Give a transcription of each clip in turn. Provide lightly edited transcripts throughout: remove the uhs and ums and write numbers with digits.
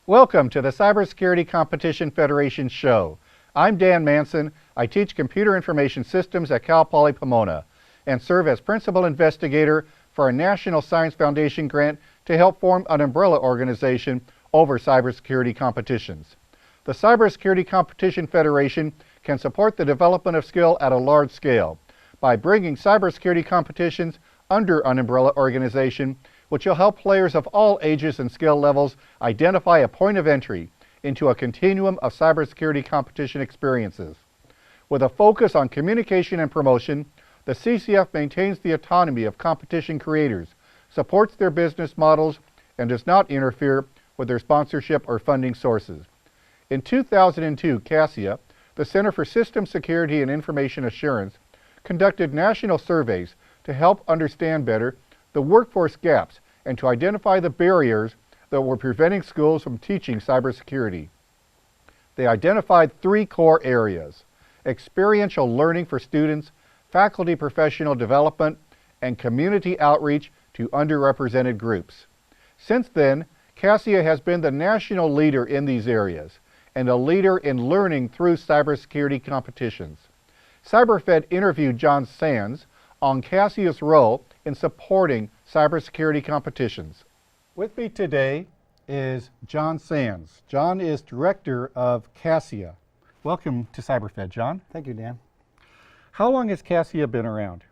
Welcome to the Cybersecurity Competition Federation show. I'm Dan Manson. I teach computer information systems at Cal Poly Pomona and serve as principal investigator for a National Science Foundation grant to help form an umbrella organization over cybersecurity competitions. The Cybersecurity Competition Federation can support the development of skill at a large scale by bringing cybersecurity competitions under an umbrella organization, which will help players of all ages and skill levels identify a point of entry into a continuum of cybersecurity competition experiences. With a focus on communication and promotion, the CCF maintains the autonomy of competition creators, supports their business models, and does not interfere with their sponsorship or funding sources. In 2002, CASIA, the Center for System Security and Information Assurance, conducted national surveys to help understand better the workforce gaps and to identify the barriers that were preventing schools from teaching cybersecurity. They identified three core areas: experiential learning for students, faculty professional development, and community outreach to underrepresented groups. Since then, CASIA has been the national leader in these areas and a leader in learning through cybersecurity competitions. CyberFed interviewed John Sands on CASIA's role in supporting cybersecurity competitions. With me today is John Sands. John is director of CASIA. Welcome to CyberFed, John. Thank you, Dan. How long has CASIA been around?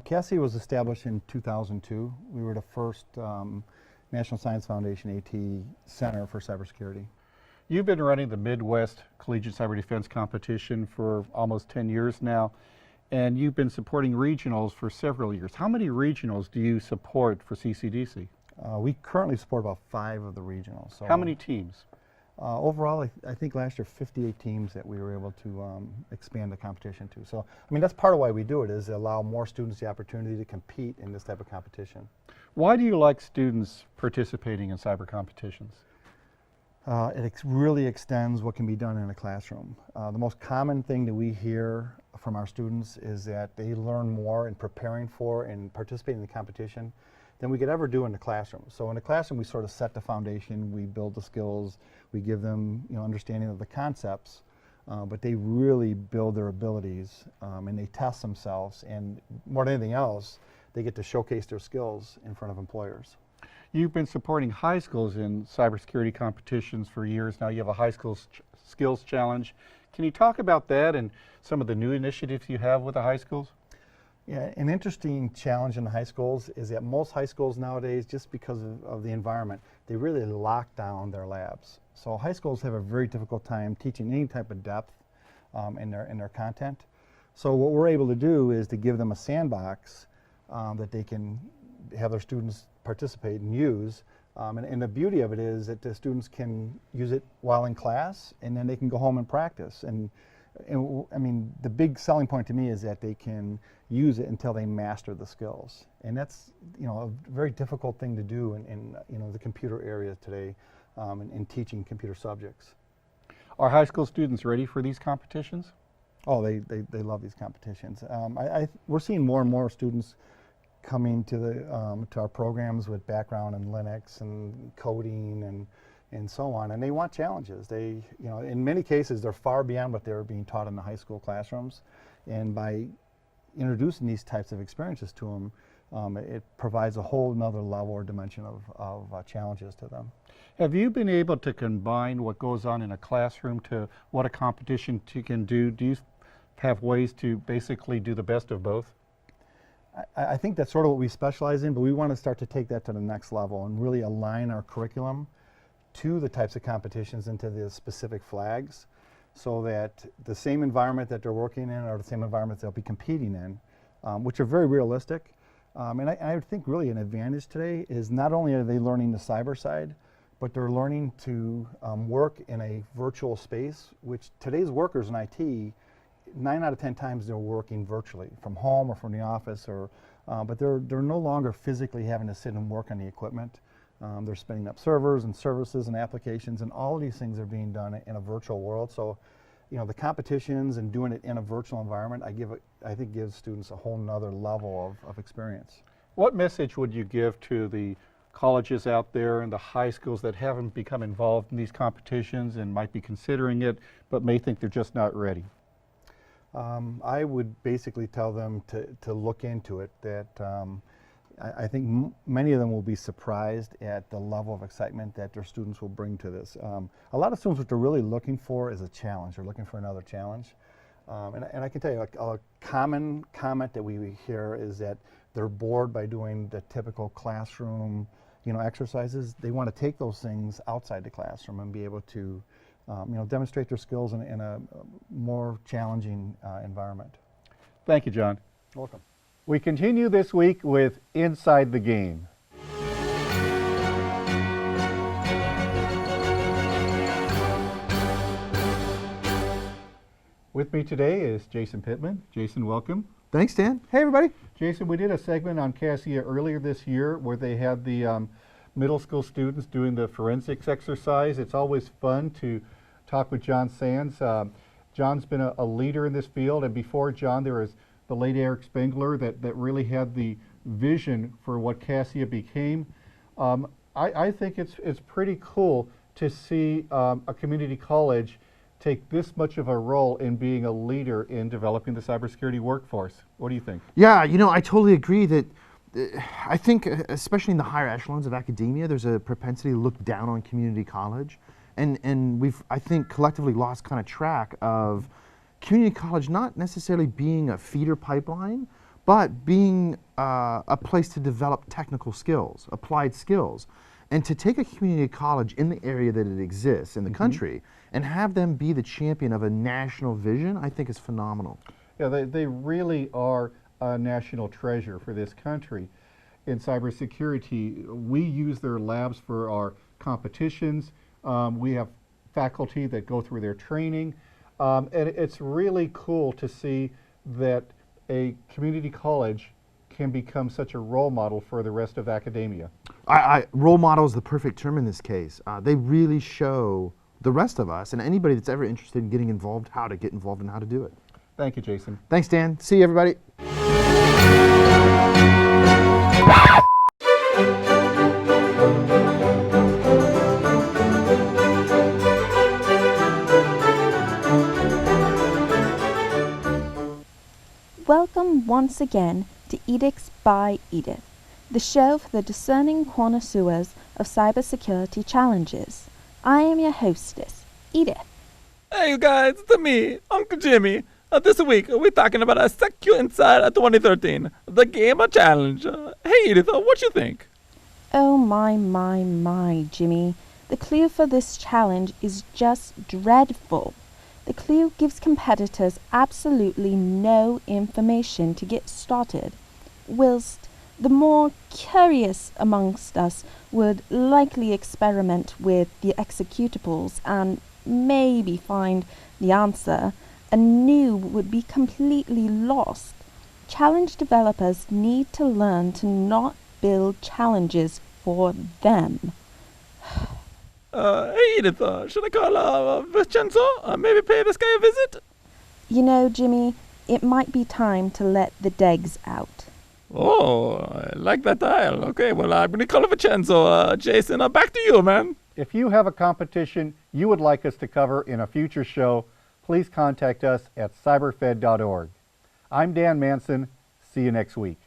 CASIA was established in 2002. We were the first National Science Foundation AT Center for Cybersecurity. You've been running the Midwest Collegiate Cyber Defense Competition for almost 10 years now, and you've been supporting regionals for several years. How many regionals do you support for CCDC? We currently support about 5 of the regionals. So how many teams? Overall, I think last year 58 teams that we were able to expand the competition to. So, I mean, that's part of why we do it, is to allow more students the opportunity to compete in this type of competition. Why do you like students participating in cyber competitions? It really extends what can be done in a classroom. The most common thing that we hear from our students is that they learn more in preparing for and participating in the competition than we could ever do in the classroom. So in the classroom, we sort of set the foundation, we build the skills, we give them understanding of the concepts, but they really build their abilities and they test themselves, and more than anything else, they get to showcase their skills in front of employers. You've been supporting high schools in cybersecurity competitions for years now. You have a high school skills challenge. Can you talk about that and some of the new initiatives you have with the high schools? Yeah, an interesting challenge in the high schools is that most high schools nowadays, just because of the environment, they really lock down their labs. So high schools have a very difficult time teaching any type of depth in their content. So what we're able to do is to give them a sandbox that they can have their students participate and use. And the beauty of it is that the students can use it while in class, and then they can go home and practice. And I mean, the big selling point to me is that they can use it until they master the skills. And that's a very difficult thing to do in the computer area today in teaching computer subjects. Are high school students ready for these competitions? Oh, they love these competitions. We're seeing more and more students coming to our programs with background in Linux and coding and so on, and they want challenges. They, in many cases, they're far beyond what they're being taught in the high school classrooms, and by introducing these types of experiences to them, it provides a whole nother level or dimension of challenges to them. Have you been able to combine what goes on in a classroom to what a competition can do? Do you have ways to basically do the best of both? I think that's sort of what we specialize in, but we want to start to take that to the next level and really align our curriculum to the types of competitions and to the specific flags, so that the same environment that they're working in are the same environments they'll be competing in, which are very realistic. And I think really an advantage today is not only are they learning the cyber side, but they're learning to work in a virtual space, which today's workers in IT, 9 out of 10 times they're working virtually from home or from the office, but they're no longer physically having to sit and work on the equipment. They're spinning up servers and services and applications, and all of these things are being done in a virtual world. So, the competitions and doing it in a virtual environment, I think gives students a whole nother level of experience. What message would you give to the colleges out there and the high schools that haven't become involved in these competitions and might be considering it, but may think they're just not ready? I would basically tell them to look into it. That I think many of them will be surprised at the level of excitement that their students will bring to this. A lot of students, what they're really looking for is a challenge. They're looking for another challenge. And I can tell you a common comment that we hear is that they're bored by doing the typical classroom, exercises. They want to take those things outside the classroom and be able to, demonstrate their skills in a more challenging environment. Thank you, John. You're welcome. We continue this week with Inside the Game. With me today is Jason Pittman. Jason, welcome. Thanks, Dan. Hey, everybody. Jason, we did a segment on Cassia earlier this year where they had the middle school students doing the forensics exercise. It's always fun to talk with John Sands. John's been a leader in this field, and before John there was the late Eric Spengler that really had the vision for what Cassia became. I think it's pretty cool to see a community college take this much of a role in being a leader in developing the cybersecurity workforce. What do you think? Yeah, I totally agree that I think, especially in the higher echelons of academia, there's a propensity to look down on community college. And we've, I think, collectively lost kind of track of community college not necessarily being a feeder pipeline, but being a place to develop technical skills, applied skills. And to take a community college in the area that it exists in the country and have them be the champion of a national vision, I think is phenomenal. Yeah, they really are a national treasure for this country. In cybersecurity, we use their labs for our competitions. We have faculty that go through their training. And it's really cool to see that a community college can become such a role model for the rest of academia. Role model is the perfect term in this case. They really show the rest of us and anybody that's ever interested in getting involved how to get involved and how to do it. Thank you, Jason. Thanks, Dan. See you, everybody. Welcome once again to Edicts by Edith, the show for the discerning connoisseurs of cybersecurity challenges. I am your hostess, Edith. Hey guys, it's me, Uncle Jimmy. This week we're talking about a Secure Inside 2013, the Gamer Challenge. Hey Edith, what you think? Oh my, Jimmy. The clue for this challenge is just dreadful. The clue gives competitors absolutely no information to get started, whilst the more curious amongst us would likely experiment with the executables and maybe find the answer, and new would be completely lost. Challenge developers need to learn to not build challenges for them. Hey Edith, should I call Vincenzo? Maybe pay this guy a visit? You know, Jimmy, it might be time to let the degs out. Oh, I like that style. Okay, well, I'm going to call Vincenzo. Jason, back to you, man. If you have a competition you would like us to cover in a future show, please contact us at cyberfed.org. I'm Dan Manson. See you next week.